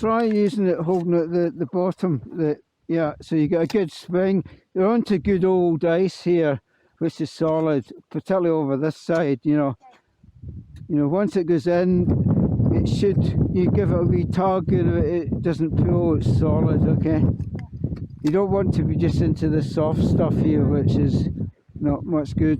try using it, holding it at the bottom. Yeah, so you get a good swing. You're onto good old ice here, which is solid, particularly over this side. You know, once it goes in, it should. You give it a wee tug, and it doesn't pull. It's solid. Okay. You don't want to be just into the soft stuff here, which is not much good.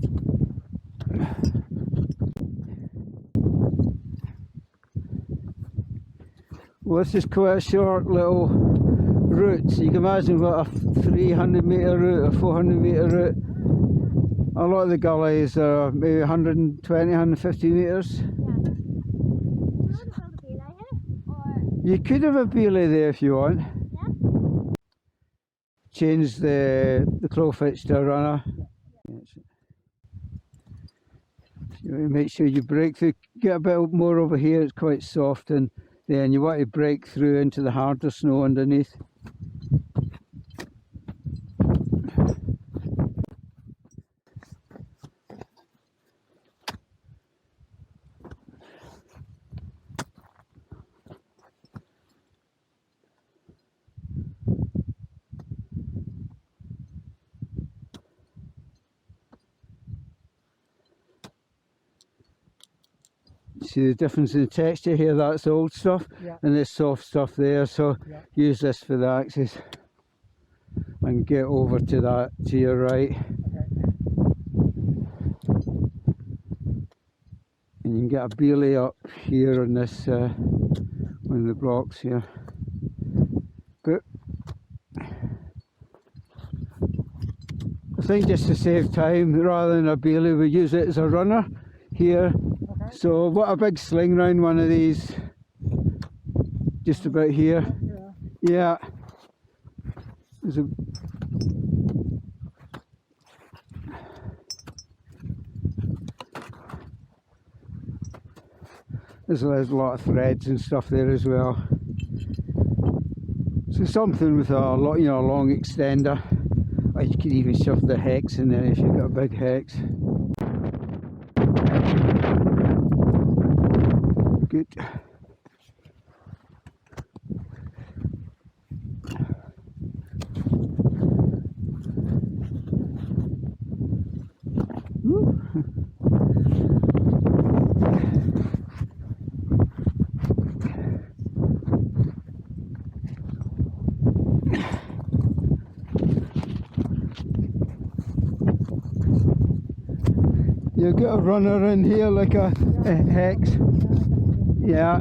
Well, this is quite a short little route. So you can imagine what a 300-metre route, a 400-metre route. A lot of the gullies are maybe 120, 150 metres. You could have a belay there if you want. Yeah. Change the crowfish to a runner. Yeah. Make sure you break through. Get a bit more over here, it's quite soft, and then you want to break through into the harder snow underneath. See the difference in the texture here? That's old stuff, yeah, and this soft stuff there. So yeah, use this for the axis and get over to that to your right. Okay. And you can get a belay up here on this one of the blocks here. But I think just to save time, rather than a belay, we use it as a runner here. So what a big sling round one of these, just about here. Yeah. There's a lot of threads and stuff there as well. So something with a lot, a long extender. Or you could even shove the hex in there if you've got a big hex. Good. You get a runner in here like a hex. Yeah.